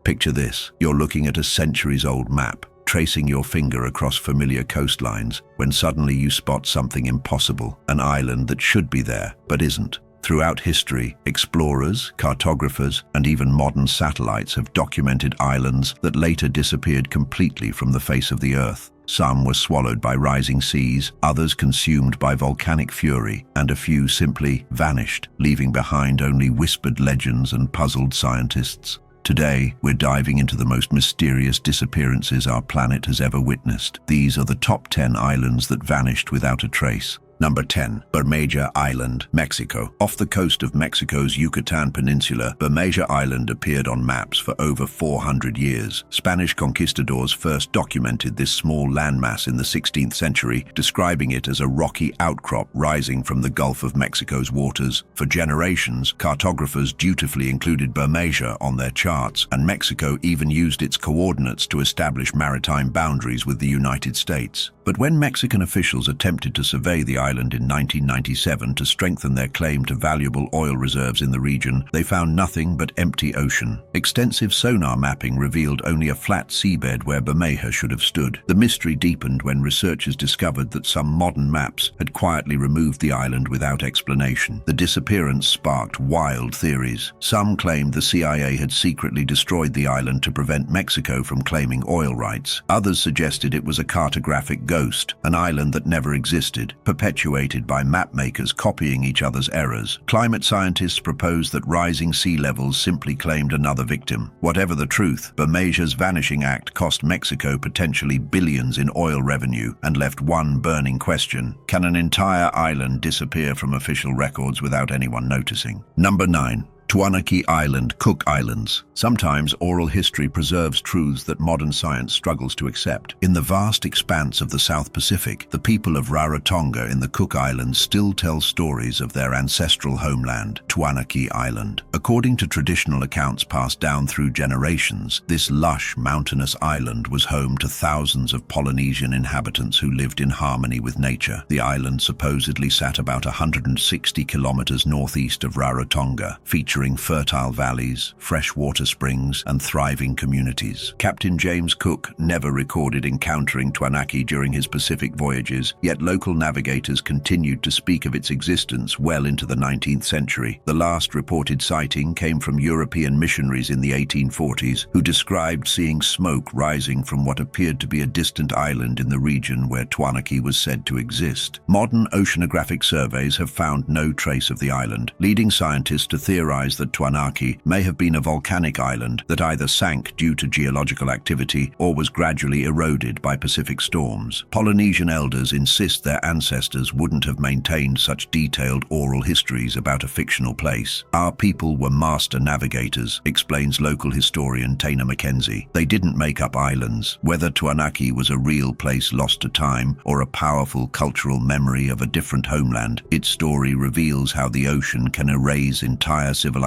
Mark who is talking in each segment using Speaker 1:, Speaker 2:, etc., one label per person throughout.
Speaker 1: Picture this: you're looking at a centuries-old map, tracing your finger across familiar coastlines, when suddenly you spot something impossible, an island that should be there, but isn't. Throughout history, explorers, cartographers, and even modern satellites have documented islands that later disappeared completely from the face of the Earth. Some were swallowed by rising seas, others consumed by volcanic fury, and a few simply vanished, leaving behind only whispered legends and puzzled scientists. Today, we're diving into the most mysterious disappearances our planet has ever witnessed. These are the top 10 islands that vanished without a trace. Number 10. Bermeja Island, Mexico. Off the coast of Mexico's Yucatan Peninsula, Bermeja Island appeared on maps for over 400 years. Spanish conquistadors first documented this small landmass in the 16th century, describing it as a rocky outcrop rising from the Gulf of Mexico's waters. For generations, cartographers dutifully included Bermeja on their charts, and Mexico even used its coordinates to establish maritime boundaries with the United States. But when Mexican officials attempted to survey the island in 1997 to strengthen their claim to valuable oil reserves in the region, they found nothing but empty ocean. Extensive sonar mapping revealed only a flat seabed where Bermeja should have stood. The mystery deepened when researchers discovered that some modern maps had quietly removed the island without explanation. The disappearance sparked wild theories. Some claimed the CIA had secretly destroyed the island to prevent Mexico from claiming oil rights. Others suggested it was a cartographic ghost, an island that never existed, perpetuated by mapmakers copying each other's errors. Climate scientists propose that rising sea levels simply claimed another victim. Whatever the truth, Bermeja's vanishing act cost Mexico potentially billions in oil revenue and left one burning question: can an entire island disappear from official records without anyone noticing? Number 9. Tuanaki Island, Cook Islands. Sometimes oral history preserves truths that modern science struggles to accept. In the vast expanse of the South Pacific, the people of Rarotonga in the Cook Islands still tell stories of their ancestral homeland, Tuanaki Island. According to traditional accounts passed down through generations, this lush, mountainous island was home to thousands of Polynesian inhabitants who lived in harmony with nature. The island supposedly sat about 160 kilometers northeast of Rarotonga, featuring fertile valleys, freshwater springs, and thriving communities. Captain James Cook never recorded encountering Tuanaki during his Pacific voyages, yet local navigators continued to speak of its existence well into the 19th century. The last reported sighting came from European missionaries in the 1840s, who described seeing smoke rising from what appeared to be a distant island in the region where Tuanaki was said to exist. Modern oceanographic surveys have found no trace of the island, leading scientists to theorize that Tuanaki may have been a volcanic island that either sank due to geological activity or was gradually eroded by Pacific storms. Polynesian elders insist their ancestors wouldn't have maintained such detailed oral histories about a fictional place. Our people were master navigators, explains local historian Taina Mackenzie. They didn't make up islands. Whether Tuanaki was a real place lost to time or a powerful cultural memory of a different homeland, its story reveals how the ocean can erase entire civilizations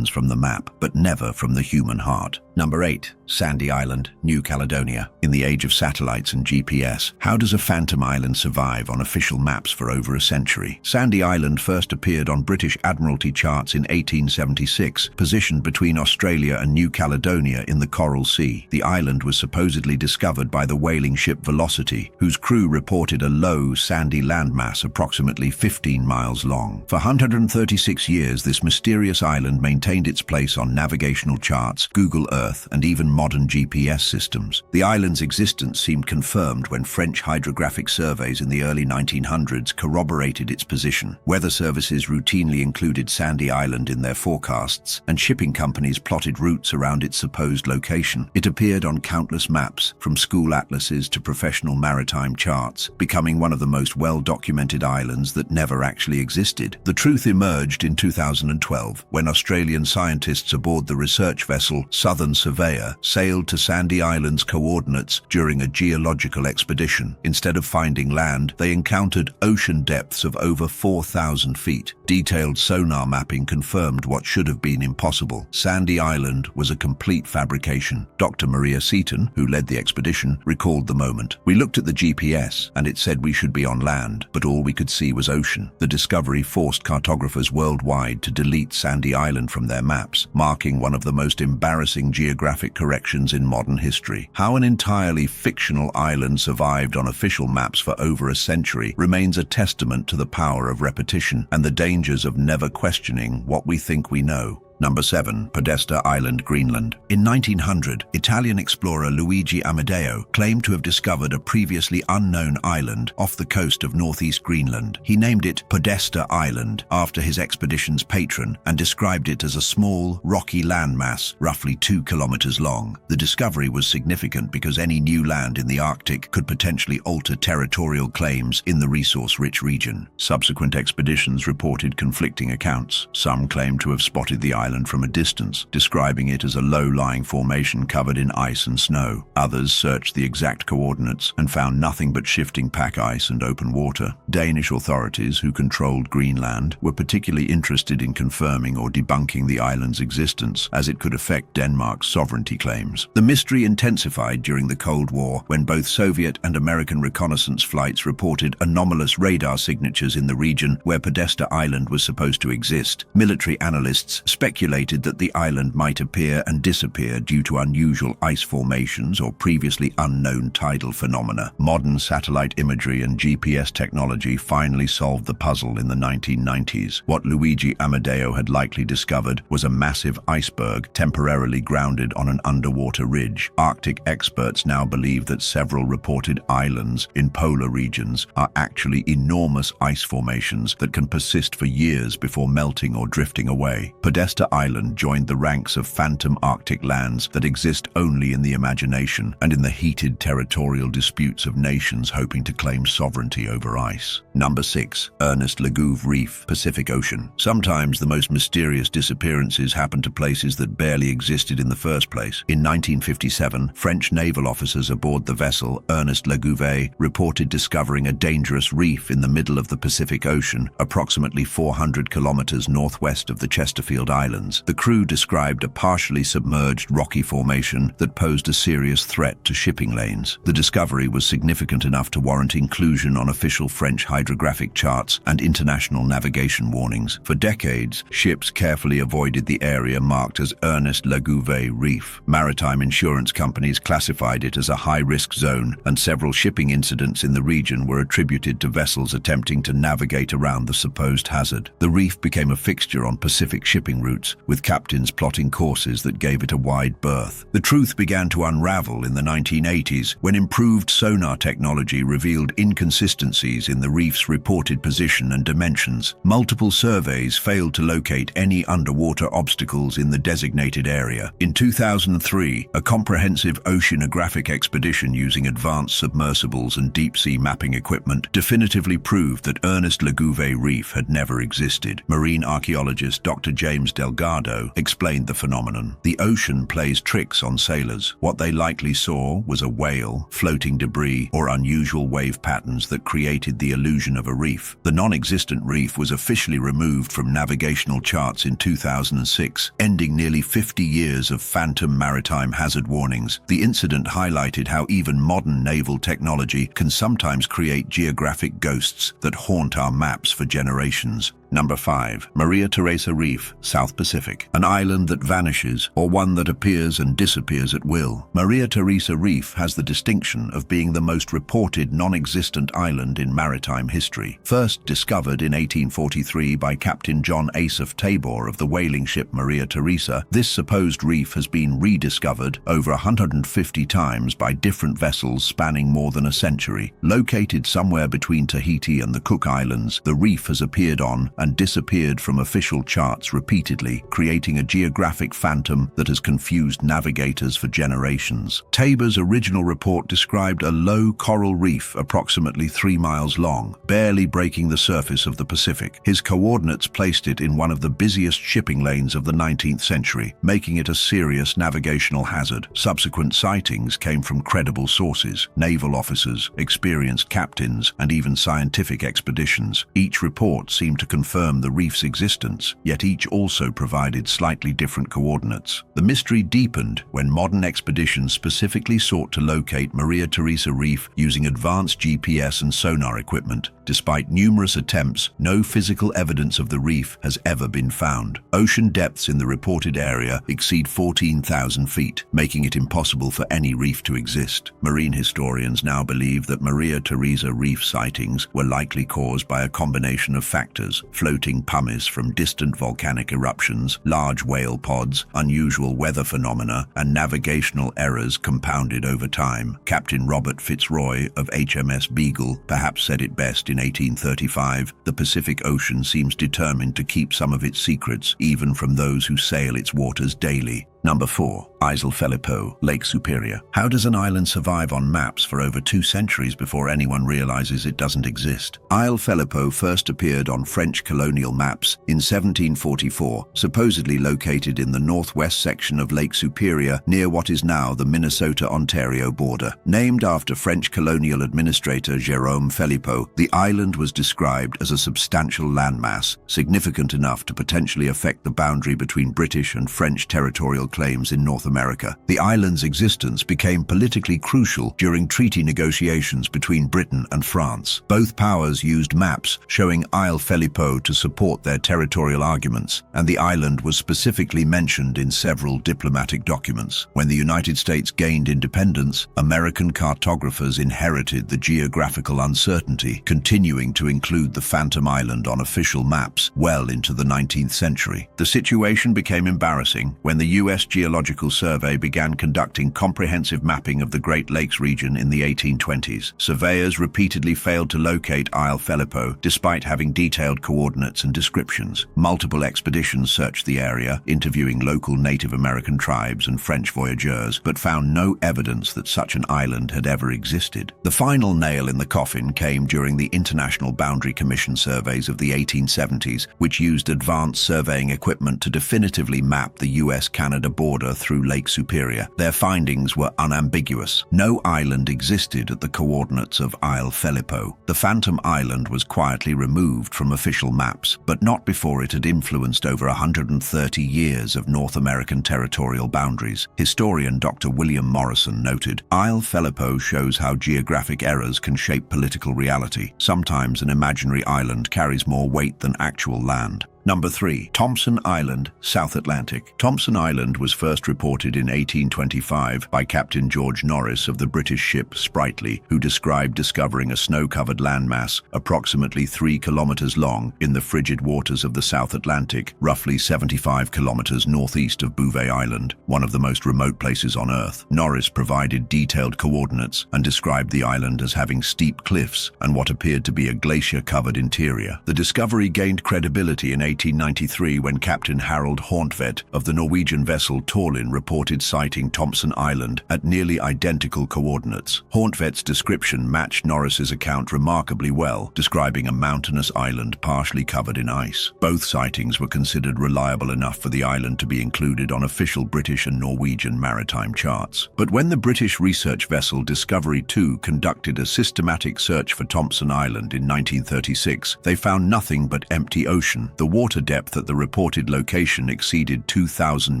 Speaker 1: from the map, but never from the human heart. Number 8. Sandy Island, New Caledonia. In the age of satellites and GPS, how does a phantom island survive on official maps for over a century? Sandy Island first appeared on British Admiralty charts in 1876, positioned between Australia and New Caledonia in the Coral Sea. The island was supposedly discovered by the whaling ship Velocity, whose crew reported a low, sandy landmass approximately 15 miles long. For 136 years, this mysterious island maintained its place on navigational charts, Google Earth, and even modern GPS systems. The island's existence seemed confirmed when French hydrographic surveys in the early 1900s corroborated its position. Weather services routinely included Sandy Island in their forecasts, and shipping companies plotted routes around its supposed location. It appeared on countless maps, from school atlases to professional maritime charts, becoming one of the most well-documented islands that never actually existed. The truth emerged in 2012, when Australian scientists aboard the research vessel Southern Surveyor sailed to Sandy Island's coordinates during a geological expedition. Instead of finding land, they encountered ocean depths of over 4,000 feet. Detailed sonar mapping confirmed what should have been impossible. Sandy Island was a complete fabrication. Dr. Maria Seaton, who led the expedition, recalled the moment. "We looked at the GPS, and it said we should be on land, but all we could see was ocean." The discovery forced cartographers worldwide to delete Sandy Sandy Island from their maps, marking one of the most embarrassing geographic corrections in modern history. How an entirely fictional island survived on official maps for over a century remains a testament to the power of repetition and the dangers of never questioning what we think we know. Number 7. Podesta Island, Greenland. In 1900, Italian explorer Luigi Amedeo claimed to have discovered a previously unknown island off the coast of northeast Greenland. He named it Podesta Island after his expedition's patron and described it as a small, rocky landmass roughly 2 kilometers long. The discovery was significant because any new land in the Arctic could potentially alter territorial claims in the resource-rich region. Subsequent expeditions reported conflicting accounts. Some claimed to have spotted the island from a distance, describing it as a low-lying formation covered in ice and snow. Others searched the exact coordinates and found nothing but shifting pack ice and open water. Danish authorities, who controlled Greenland, were particularly interested in confirming or debunking the island's existence, as it could affect Denmark's sovereignty claims. The mystery intensified during the Cold War, when both Soviet and American reconnaissance flights reported anomalous radar signatures in the region where Podesta Island was supposed to exist. Military analysts speculated that the island might appear and disappear due to unusual ice formations or previously unknown tidal phenomena. Modern satellite imagery and GPS technology finally solved the puzzle in the 1990s. What Luigi Amedeo had likely discovered was a massive iceberg temporarily grounded on an underwater ridge. Arctic experts now believe that several reported islands in polar regions are actually enormous ice formations that can persist for years before melting or drifting away. Podesta Island joined the ranks of phantom Arctic lands that exist only in the imagination and in the heated territorial disputes of nations hoping to claim sovereignty over ice. Number 6. Ernest Legouvé Reef, Pacific Ocean. Sometimes the most mysterious disappearances happen to places that barely existed in the first place. In 1957, French naval officers aboard the vessel Ernest Legouvé reported discovering a dangerous reef in the middle of the Pacific Ocean, approximately 400 kilometers northwest of the Chesterfield Islands. The crew described a partially submerged rocky formation that posed a serious threat to shipping lanes. The discovery was significant enough to warrant inclusion on official French hydrographic charts and international navigation warnings. For decades, ships carefully avoided the area marked as Ernest Legouvé Reef. Maritime insurance companies classified it as a high-risk zone, and several shipping incidents in the region were attributed to vessels attempting to navigate around the supposed hazard. The reef became a fixture on Pacific shipping routes, with captains plotting courses that gave it a wide berth. The truth began to unravel in the 1980s when improved sonar technology revealed inconsistencies in the reef's reported position and dimensions. Multiple surveys failed to locate any underwater obstacles in the designated area. In 2003, a comprehensive oceanographic expedition using advanced submersibles and deep-sea mapping equipment definitively proved that Ernest Legouvé Reef had never existed. Marine archaeologist Dr. James Delgado explained the phenomenon. The ocean plays tricks on sailors. What they likely saw was a whale, floating debris, or unusual wave patterns that created the illusion of a reef. The non-existent reef was officially removed from navigational charts in 2006, ending nearly 50 years of phantom maritime hazard warnings. The incident highlighted how even modern naval technology can sometimes create geographic ghosts that haunt our maps for generations. Number 5. Maria Theresa Reef, South Pacific. An island that vanishes, or one that appears and disappears at will. Maria Theresa Reef has the distinction of being the most reported non-existent island in maritime history. First discovered in 1843 by Captain John Asaph Tabor of the whaling ship Maria Theresa, this supposed reef has been rediscovered over 150 times by different vessels spanning more than a century. Located somewhere between Tahiti and the Cook Islands, the reef has appeared on and disappeared from official charts repeatedly, creating a geographic phantom that has confused navigators for generations. Tabor's original report described a low coral reef approximately 3 miles long, barely breaking the surface of the Pacific. His coordinates placed it in one of the busiest shipping lanes of the 19th century, making it a serious navigational hazard. Subsequent sightings came from credible sources: naval officers, experienced captains, and even scientific expeditions. Each report seemed to confirm confirm the reef's existence, yet each also provided slightly different coordinates. The mystery deepened when modern expeditions specifically sought to locate Maria Theresa Reef using advanced GPS and sonar equipment. Despite numerous attempts, no physical evidence of the reef has ever been found. Ocean depths in the reported area exceed 14,000 feet, making it impossible for any reef to exist. Marine historians now believe that Maria Theresa Reef sightings were likely caused by a combination of factors: floating pumice from distant volcanic eruptions, large whale pods, unusual weather phenomena, and navigational errors compounded over time. Captain Robert Fitzroy of HMS Beagle perhaps said it best in 1835, "The Pacific Ocean seems determined to keep some of its secrets, even from those who sail its waters daily." Number 4. Isle Phelipeaux, Lake Superior. How does an island survive on maps for over 2 centuries before anyone realizes it doesn't exist? Isle Phelipeaux first appeared on French colonial maps in 1744, supposedly located in the northwest section of Lake Superior near what is now the Minnesota-Ontario border. Named after French colonial administrator Jérôme Phelipeaux, the island was described as a substantial landmass, significant enough to potentially affect the boundary between British and French territorial claims in North America. The island's existence became politically crucial during treaty negotiations between Britain and France. Both powers used maps showing Isle Phelipeaux to support their territorial arguments, and the island was specifically mentioned in several diplomatic documents. When the United States gained independence, American cartographers inherited the geographical uncertainty, continuing to include the Phantom Island on official maps well into the 19th century. The situation became embarrassing when the U.S. Geological Survey began conducting comprehensive mapping of the Great Lakes region in the 1820s. Surveyors repeatedly failed to locate Isle Phelipeaux, despite having detailed coordinates and descriptions. Multiple expeditions searched the area, interviewing local Native American tribes and French voyageurs, but found no evidence that such an island had ever existed. The final nail in the coffin came during the International Boundary Commission surveys of the 1870s, which used advanced surveying equipment to definitively map the US-Canada border through Lake Superior. Their findings were unambiguous. No island existed at the coordinates of Isle Phelipeaux. The Phantom Island was quietly removed from official maps, but not before it had influenced over 130 years of North American territorial boundaries. Historian Dr. William Morrison noted, "Isle Phelipeaux shows how geographic errors can shape political reality. Sometimes an imaginary island carries more weight than actual land." Number 3. Thompson Island, South Atlantic. Thompson Island was first reported in 1825 by Captain George Norris of the British ship Sprightly, who described discovering a snow-covered landmass approximately 3 kilometers long in the frigid waters of the South Atlantic, roughly 75 kilometers northeast of Bouvet Island, one of the most remote places on Earth. Norris provided detailed coordinates and described the island as having steep cliffs and what appeared to be a glacier-covered interior. The discovery gained credibility in 1893 when Captain Harold Horntvedt of the Norwegian vessel Torlin reported sighting Thompson Island at nearly identical coordinates. Horntvedt's description matched Norris's account remarkably well, describing a mountainous island partially covered in ice. Both sightings were considered reliable enough for the island to be included on official British and Norwegian maritime charts. But when the British research vessel Discovery 2 conducted a systematic search for Thompson Island in 1936, they found nothing but empty ocean. The water depth at the reported location exceeded 2,000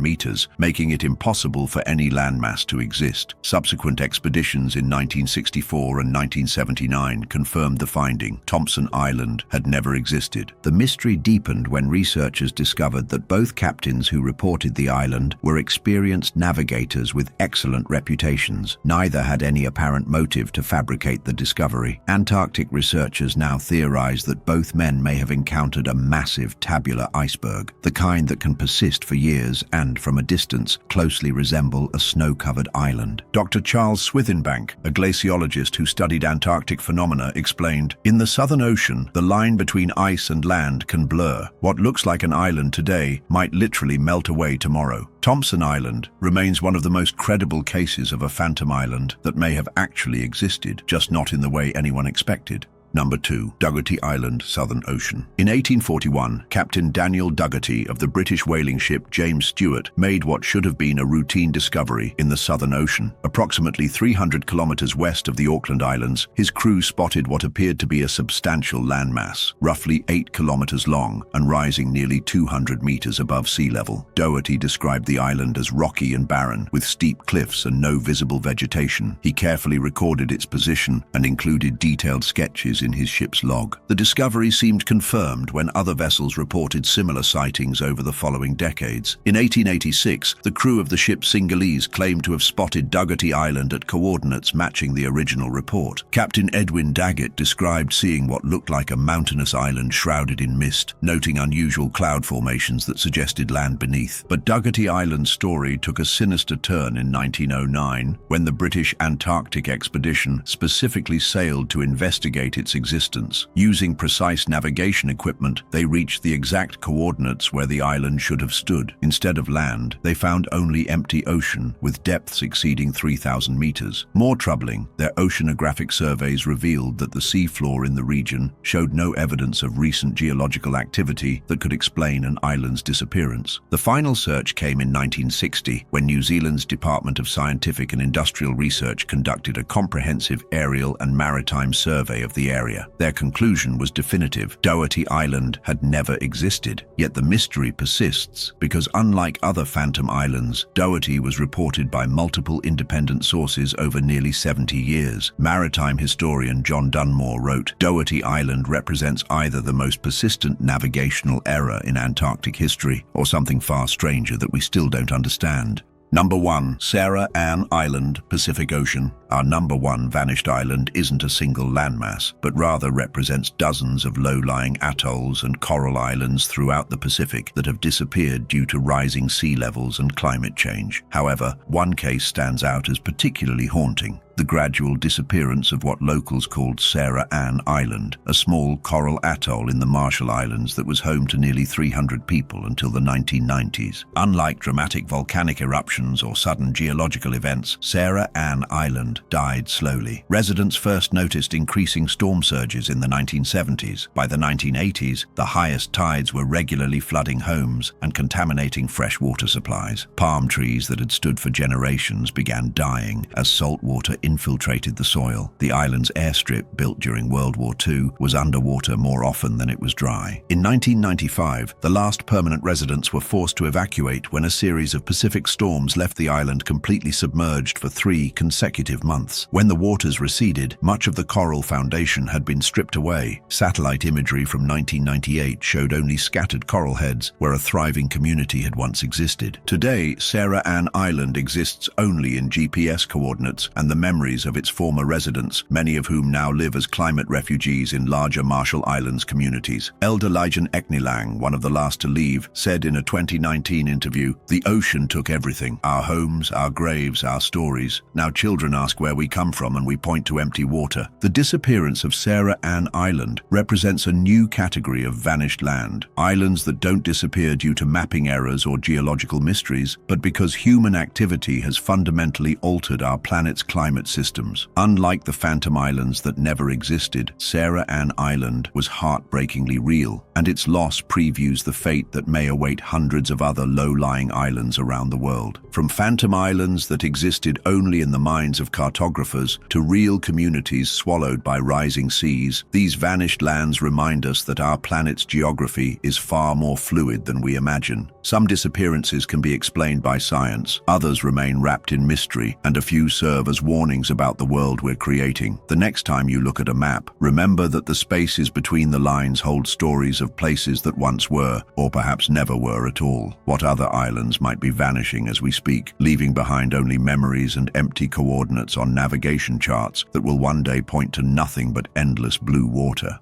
Speaker 1: meters, making it impossible for any landmass to exist. Subsequent expeditions in 1964 and 1979 confirmed the finding. Thompson Island had never existed. The mystery deepened when researchers discovered that both captains who reported the island were experienced navigators with excellent reputations. Neither had any apparent motive to fabricate the discovery. Antarctic researchers now theorize that both men may have encountered a massive tabular iceberg, the kind that can persist for years and, from a distance, closely resemble a snow-covered island. Dr. Charles Swithenbank, a glaciologist who studied Antarctic phenomena, explained, "In the Southern Ocean, the line between ice and land can blur. What looks like an island today might literally melt away tomorrow." Thompson Island remains one of the most credible cases of a phantom island that may have actually existed, just not in the way anyone expected. Number 2. Dougherty Island, Southern Ocean. In 1841, Captain Daniel Dougherty of the British whaling ship James Stewart made what should have been a routine discovery in the Southern Ocean. Approximately 300 kilometers west of the Auckland Islands, his crew spotted what appeared to be a substantial landmass, roughly 8 kilometers long and rising nearly 200 meters above sea level. Dougherty described the island as rocky and barren, with steep cliffs and no visible vegetation. He carefully recorded its position and included detailed sketches in his ship's log. The discovery seemed confirmed when other vessels reported similar sightings over the following decades. In 1886, the crew of the ship Cingalese claimed to have spotted Dougherty Island at coordinates matching the original report. Captain Edwin Daggett described seeing what looked like a mountainous island shrouded in mist, noting unusual cloud formations that suggested land beneath. But Dougherty Island's story took a sinister turn in 1909, when the British Antarctic expedition specifically sailed to investigate its existence. Using precise navigation equipment, they reached the exact coordinates where the island should have stood. Instead of land, they found only empty ocean, with depths exceeding 3,000 meters. More troubling, their oceanographic surveys revealed that the seafloor in the region showed no evidence of recent geological activity that could explain an island's disappearance. The final search came in 1960, when New Zealand's Department of Scientific and Industrial Research conducted a comprehensive aerial and maritime survey of the area. Their conclusion was definitive. Dougherty Island had never existed. Yet the mystery persists, because unlike other phantom islands, Dougherty was reported by multiple independent sources over nearly 70 years. Maritime historian John Dunmore wrote, "Dougherty Island represents either the most persistent navigational error in Antarctic history or something far stranger that we still don't understand." Number 1. Sarah Ann Island, Pacific Ocean. Our number 1 vanished island isn't a single landmass, but rather represents dozens of low-lying atolls and coral islands throughout the Pacific that have disappeared due to rising sea levels and climate change. However, one case stands out as particularly haunting: the gradual disappearance of what locals called Sarah Ann Island, a small coral atoll in the Marshall Islands that was home to nearly 300 people until the 1990s. Unlike dramatic volcanic eruptions or sudden geological events, Sarah Ann Island died slowly. Residents first noticed increasing storm surges in the 1970s. By the 1980s, the highest tides were regularly flooding homes and contaminating freshwater supplies. Palm trees that had stood for generations began dying as salt water infiltrated the soil. The island's airstrip, built during World War II, was underwater more often than it was dry. In 1995, the last permanent residents were forced to evacuate when a series of Pacific storms left the island completely submerged for 3 consecutive months. When the waters receded, much of the coral foundation had been stripped away. Satellite imagery from 1998 showed only scattered coral heads where a thriving community had once existed. Today, Sarah Ann Island exists only in GPS coordinates and the memories of its former residents, many of whom now live as climate refugees in larger Marshall Islands communities. Elder Lijan Eknilang, one of the last to leave, said in a 2019 interview, "The ocean took everything: our homes, our graves, our stories. Now children ask where we come from and we point to empty water." The disappearance of Sarah Ann Island represents a new category of vanished land. Islands that don't disappear due to mapping errors or geological mysteries, but because human activity has fundamentally altered our planet's climate systems. Unlike the phantom islands that never existed, Sarah Ann Island was heartbreakingly real, and its loss previews the fate that may await hundreds of other low-lying islands around the world. From phantom islands that existed only in the minds of cartographers to real communities swallowed by rising seas, these vanished lands remind us that our planet's geography is far more fluid than we imagine. Some disappearances can be explained by science, others remain wrapped in mystery, and a few serve as warnings about the world we're creating. The next time you look at a map, remember that the spaces between the lines hold stories of places that once were, or perhaps never were at all. What other islands might be vanishing as we speak, leaving behind only memories and empty coordinates on navigation charts that will one day point to nothing but endless blue water?